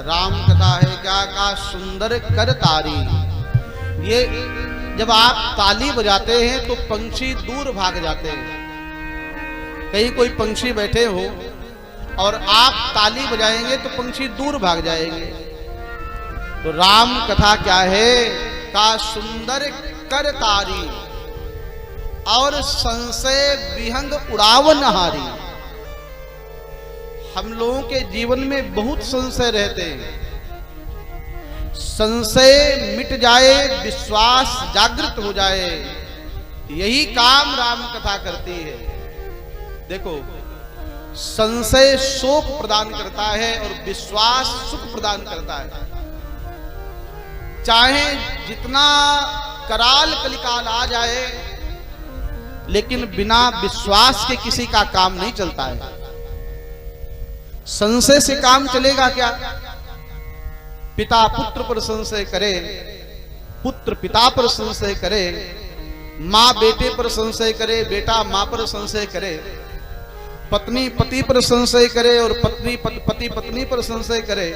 राम कथा है क्या का सुंदर कर तारी। ये जब आप ताली बजाते हैं तो पंछी दूर भाग जाते हैं। कहीं कोई पंछी बैठे हो और आप ताली बजाएंगे तो पंछी दूर भाग जाएंगे। तो राम कथा क्या है का सुंदर कर तारी और संशय विहंग उड़ावन हारी। हम लोगों के जीवन में बहुत संशय रहते हैं। संशय मिट जाए, विश्वास जागृत हो जाए, यही काम राम कथा करती है। देखो, संशय शोक प्रदान करता है और विश्वास सुख प्रदान करता है। चाहे जितना कराल कलिकाल आ जाए, लेकिन बिना विश्वास के किसी का काम नहीं चलता है। संशय से काम चलेगा क्या? पिता पुत्र पर संशय करे, पुत्र पिता पर संशय करे, माँ बेटे पर संशय करे, बेटा माँ पर संशय करे, पत्नी पति पर संशय करे और पत्नी पति पत्नी पर संशय करे,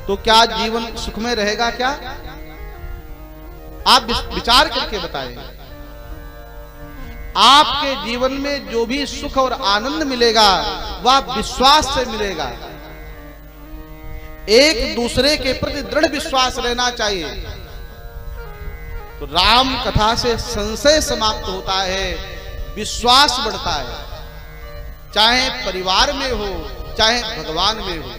तो क्या जीवन सुखमय रहेगा क्या? आप विचार करके बताएं। आपके जीवन में जो भी सुख और आनंद मिलेगा वह विश्वास से मिलेगा। एक दूसरे के प्रति दृढ़ विश्वास रहना चाहिए। तो राम कथा से संशय समाप्त होता है, विश्वास बढ़ता है। चाहे परिवार में हो, चाहे भगवान में हो,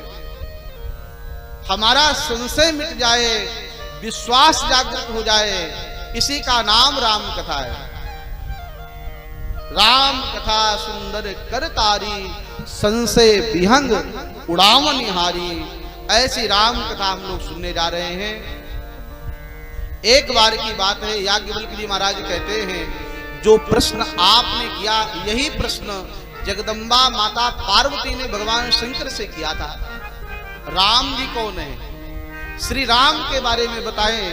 हमारा संशय मिट जाए, विश्वास जागृत हो जाए, इसी का नाम राम कथा है। राम कथा सुंदर कर तारी, संशय विहंग उड़ावन हारी। ऐसी राम कथा हम लोग सुनने जा रहे हैं। एक बार की बात है, याज्ञवल्क्य जी महाराज कहते हैं, जो प्रश्न आपने किया, यही प्रश्न जगदम्बा माता पार्वती ने भगवान शंकर से किया था। राम जी कौन है? श्री राम के बारे में बताएं।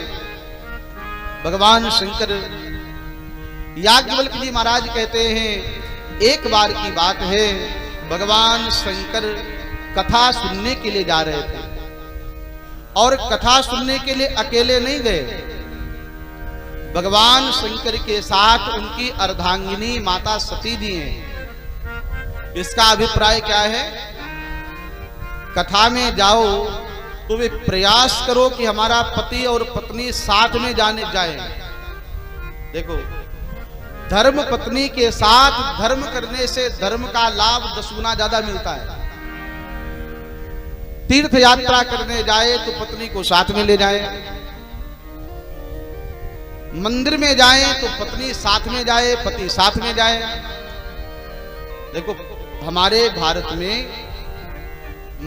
भगवान शंकर, याज्ञवल्क्य जी महाराज कहते हैं, एक बार की बात है, भगवान शंकर कथा सुनने के लिए जा रहे थे और कथा सुनने के लिए अकेले नहीं गए। भगवान शंकर के साथ उनकी अर्धांगिनी माता सती जी हैं। इसका अभिप्राय क्या है? कथा में जाओ तो वे प्रयास करो कि हमारा पति और पत्नी साथ में जाए। देखो, धर्म पत्नी के साथ धर्म करने से धर्म का लाभ 10 गुना ज्यादा मिलता है। तीर्थ यात्रा करने जाए तो पत्नी को साथ में ले जाए, मंदिर में जाए तो पत्नी साथ में जाए, पति साथ में जाए। देखो, हमारे भारत में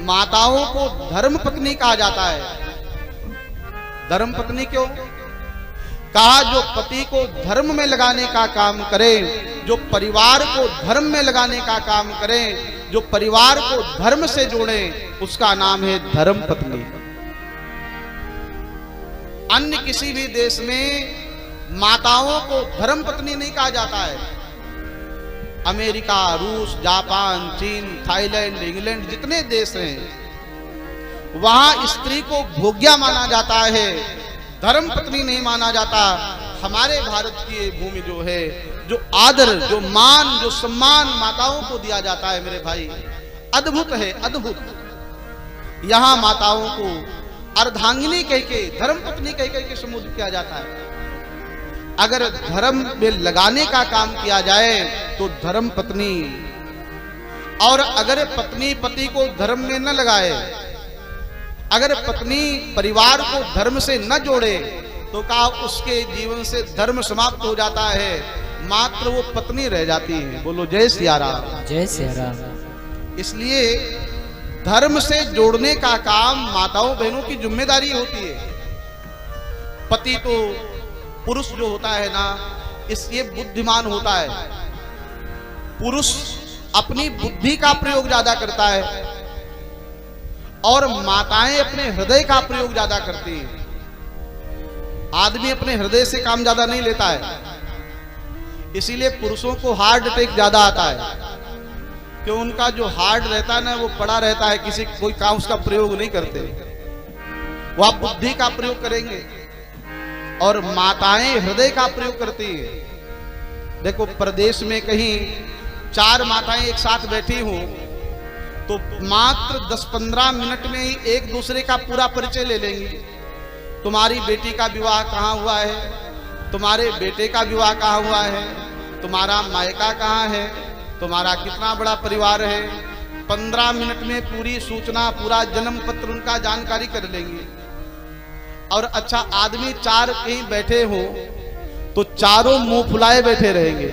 माताओं को धर्म पत्नी कहा जाता है। धर्म पत्नी क्यों कहा? जो पति को धर्म में लगाने का काम करे, जो परिवार को धर्म में लगाने का काम करे, जो परिवार को धर्म से जोड़े, उसका नाम है धर्म पत्नी। अन्य किसी भी देश में माताओं को धर्म पत्नी नहीं कहा जाता है। अमेरिका, रूस, जापान, चीन, थाईलैंड, इंग्लैंड, जितने देश हैं, वहां स्त्री को भोग्या माना जाता है, धर्म पत्नी नहीं माना जाता। हमारे भारत की भूमि जो है, जो आदर, जो मान, जो सम्मान माताओं को दिया जाता है, मेरे भाई, अद्भुत है, अद्भुत। यहां माताओं को अर्धांगिनी कह के, धर्म पत्नी कह के संबोधित किया जाता है। अगर धर्म में लगाने का काम किया जाए तो धर्म पत्नी, और अगर पत्नी पति को धर्म में न लगाए, अगर पत्नी परिवार को धर्म से न जोड़े, तो कहा उसके जीवन से धर्म समाप्त हो जाता है, मात्र वो पत्नी रह जाती है। बोलो जय सिया राम। जय सिया राम। इसलिए धर्म से जोड़ने का काम माताओं बहनों की जिम्मेदारी होती है। पति तो पुरुष जो होता है ना, ये बुद्धिमान होता है। पुरुष अपनी बुद्धि का प्रयोग ज्यादा करता है और माताएं अपने हृदय का प्रयोग ज्यादा करती हैं। आदमी अपने हृदय से काम ज्यादा नहीं लेता है, इसीलिए पुरुषों को हार्ट अटैक ज्यादा आता है, क्यों? उनका जो हार्ट रहता है ना, वो पड़ा रहता है, कोई काम उसका प्रयोग नहीं करते। वह बुद्धि का प्रयोग करेंगे और माताएं हृदय का प्रयोग करती हैं। देखो प्रदेश में कहीं 4 माताएं एक साथ बैठी हों तो मात्र 10-15 मिनट में ही एक दूसरे का पूरा परिचय ले लेंगी। तुम्हारी बेटी का विवाह कहाँ हुआ है, तुम्हारे बेटे का विवाह कहाँ हुआ है, तुम्हारा मायका कहाँ है, तुम्हारा कितना बड़ा परिवार है। 15 मिनट में पूरी सूचना, पूरा जन्म पत्र उनका जानकारी कर लेंगे। और अच्छा आदमी 4 कहीं बैठे हो तो चारों मुंह फुलाए बैठे रहेंगे,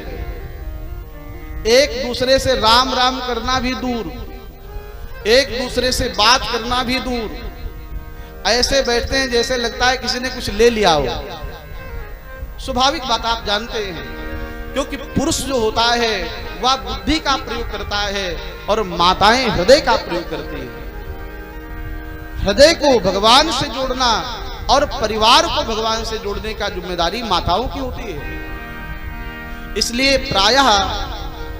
एक दूसरे से राम राम करना भी दूर, एक दूसरे से बात करना भी दूर। ऐसे बैठते हैं जैसे लगता है किसी ने कुछ ले लिया हो। स्वाभाविक बात आप जानते हैं, क्योंकि पुरुष जो होता है वह बुद्धि का प्रयोग करता है और माताएं हृदय का प्रयोग करती है। हृदय को भगवान से जोड़ना और परिवार को भगवान से जोड़ने का जिम्मेदारी माताओं की होती है। इसलिए प्रायः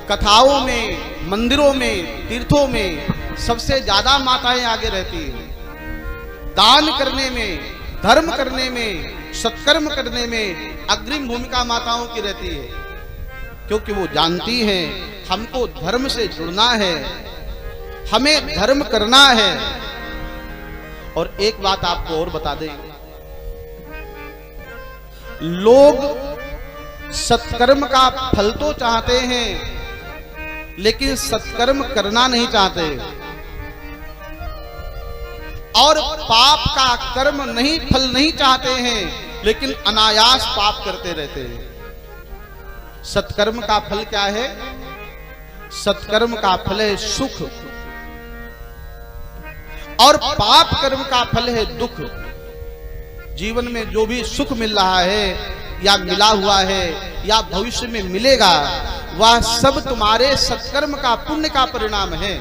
कथाओं में, मंदिरों में, तीर्थों में सबसे ज्यादा माताएं आगे रहती हैं। दान करने में, धर्म करने में, सत्कर्म करने में अग्रिम भूमिका माताओं की रहती है, क्योंकि वो जानती हैं हमको धर्म से जुड़ना है, हमें धर्म करना है। और एक बात आपको और बता दें, लोग सत्कर्म का फल तो चाहते हैं लेकिन सत्कर्म करना नहीं चाहते, और पाप का कर्म नहीं, फल नहीं चाहते हैं लेकिन अनायास पाप करते रहते हैं। सत्कर्म का फल क्या है? सत्कर्म का फल है सुख, और पाप कर्म का फल है दुख। जीवन में जो भी सुख मिल रहा है या मिला हुआ है या भविष्य में मिलेगा, वह सब तुम्हारे सत्कर्म का, पुण्य का परिणाम है।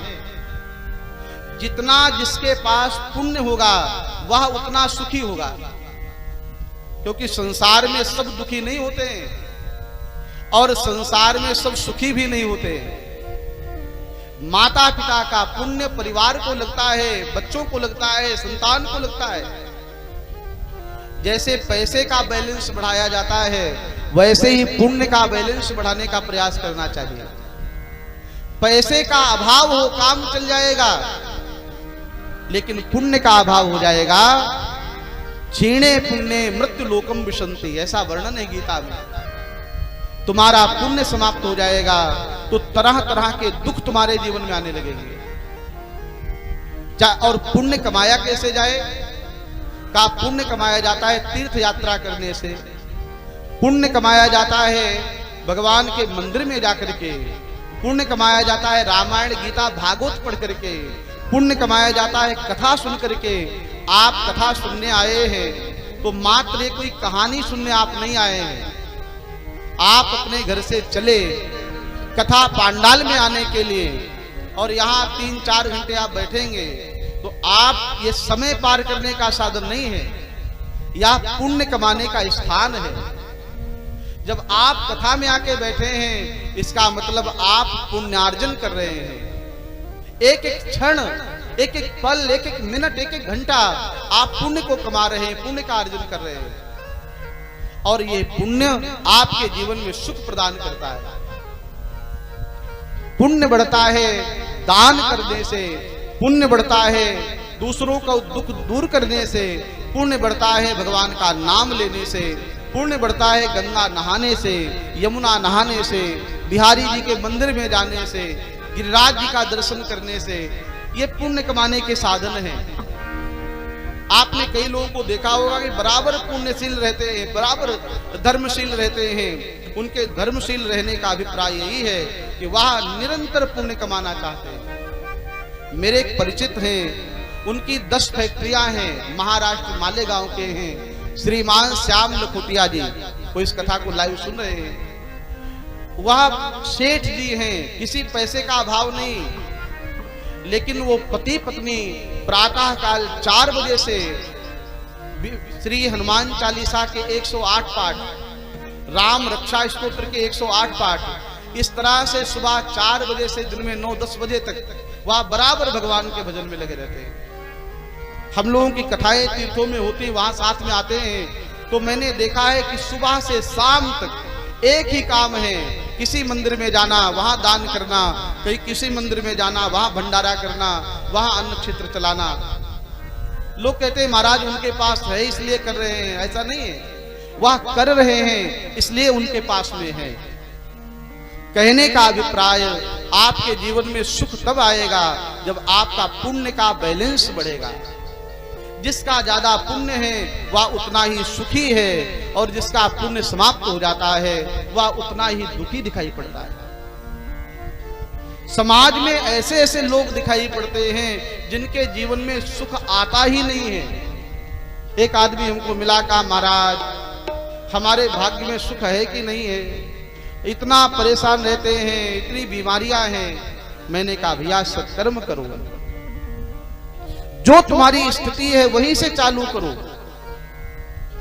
जितना जिसके पास पुण्य होगा वह उतना सुखी होगा, क्योंकि संसार में सब दुखी नहीं होते और संसार में सब सुखी भी नहीं होते। माता पिता का पुण्य परिवार को लगता है, बच्चों को लगता है, संतान को लगता है। जैसे पैसे का बैलेंस बढ़ाया जाता है, वैसे ही पुण्य का बैलेंस बढ़ाने का प्रयास करना चाहिए। पैसे का अभाव हो, काम चल जाएगा, लेकिन पुण्य का अभाव हो जाएगा। क्षीणे पुण्य मृत्यु लोकम विशंति, ऐसा वर्णन है गीता में। तुम्हारा पुण्य समाप्त हो जाएगा तो तरह तरह के दुख तुम्हारे जीवन में आने लगेंगे। और पुण्य कमाया कैसे जाए? का पुण्य कमाया जाता है तीर्थ यात्रा करने से, पुण्य कमाया जाता है भगवान के मंदिर में जाकर के, पुण्य कमाया जाता है रामायण गीता भागवत पढ़ करके, पुण्य कमाया जाता है कथा सुन करके। आप कथा सुनने आए हैं तो मात्र कोई कहानी सुनने आप नहीं आए हैं। आप अपने घर से चले कथा पांडाल में आने के लिए, और यहाँ 3-4 घंटे आप बैठेंगे तो आप ये समय पार करने का साधन नहीं है, यह पुण्य कमाने का स्थान है। जब आप कथा में आके बैठे हैं, इसका मतलब आप पुण्यार्जन कर रहे हैं। एक एक क्षण, एक एक पल, एक एक मिनट, एक एक घंटा आप पुण्य को कमा रहे हैं, पुण्य का अर्जन कर रहे हैं। और ये पुण्य आपके जीवन में सुख प्रदान करता है। पुण्य बढ़ता है दान करने से, पुण्य बढ़ता है दूसरों का दुख दूर करने से, पुण्य बढ़ता है भगवान का नाम लेने से, पुण्य बढ़ता है गंगा नहाने से, यमुना नहाने से, बिहारी जी के मंदिर में जाने से, गिरिराज जी का दर्शन करने से। ये पुण्य कमाने के साधन हैं। आपने कई लोगों को देखा होगा कि बराबर पुण्यशील रहते हैं, बराबर धर्मशील रहते हैं। उनके धर्मशील रहने का अभिप्राय यही है कि वह निरंतर पुण्य कमाना चाहते हैं। मेरे एक परिचित हैं, उनकी 10 फैक्ट्रियां हैं, महाराष्ट्र मालेगांव के हैं, श्रीमान श्याम लखोटिया जी। वो इस कथा को लाइव सुन रहे हैं। वह सेठ जी हैं, किसी पैसे का अभाव नहीं, लेकिन वो पति पत्नी प्रातः काल 4 बजे से श्री हनुमान चालीसा के 108 पाठ, राम रक्षा स्तोत्र के 108 पाठ, इस तरह से सुबह 4 बजे से दिन में 9-10 बजे तक वह बराबर भगवान के भजन में लगे रहते हैं। हम लोगों की कथाएं तीर्थों में होती, वहां साथ में आते हैं, तो मैंने देखा है कि सुबह से शाम तक एक ही काम है, किसी मंदिर में जाना, वहां दान करना, कहीं किसी मंदिर में जाना, वहां भंडारा करना, वहां अन्न क्षेत्र चलाना। लोग कहते हैं महाराज उनके पास है इसलिए कर रहे हैं, ऐसा नहीं है, वह कर रहे हैं इसलिए उनके पास में है। कहने का अभिप्राय, आपके जीवन में सुख तब आएगा जब आपका पुण्य का बैलेंस बढ़ेगा। जिसका ज्यादा पुण्य है वह उतना ही सुखी है, और जिसका पुण्य समाप्त हो जाता है वह उतना ही दुखी दिखाई पड़ता है। समाज में ऐसे ऐसे लोग दिखाई पड़ते हैं जिनके जीवन में सुख आता ही नहीं है। एक आदमी हमको मिला, कहा महाराज हमारे भाग्य में सुख है कि नहीं है, इतना परेशान रहते हैं, इतनी बीमारियां हैं। मैंने कहा भैया सत्कर्म करो, जो तुम्हारी स्थिति है वहीं से चालू करो,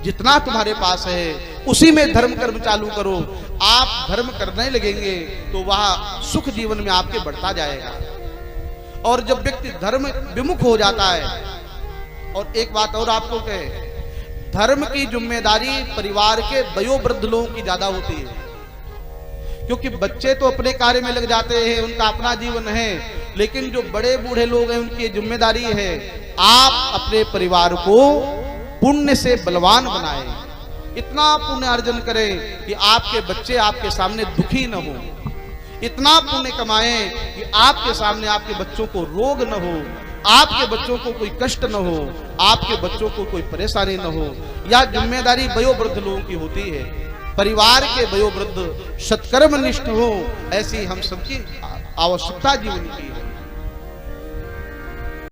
जितना तुम्हारे पास है उसी में धर्म कर्म चालू करो। आप धर्म करने लगेंगे तो वह सुख जीवन में आपके बढ़ता जाएगा। और जब व्यक्ति धर्म विमुख हो जाता है, और एक बात और आपको कहे, धर्म की जिम्मेदारी परिवार के वयोवृद्ध लोगों की ज्यादा होती है, क्योंकि बच्चे तो अपने कार्य में लग जाते हैं, उनका अपना जीवन है, लेकिन जो बड़े बूढ़े लोग हैं उनकी जिम्मेदारी है आप अपने परिवार को पुण्य से बलवान बनाएं, इतना पुण्य अर्जन करें कि आपके बच्चे आपके सामने दुखी न हो, इतना पुण्य कमाएं कि आपके सामने आपके बच्चों को रोग न हो, आपके बच्चों को कोई कष्ट न हो, आपके बच्चों को कोई परेशानी न हो। यह जिम्मेदारी वयोवृद्ध लोगों की होती है। परिवार के वयोवृद्ध सत्कर्मनिष्ठ हो, ऐसी हम सबकी आवश्यकता जीवन की है।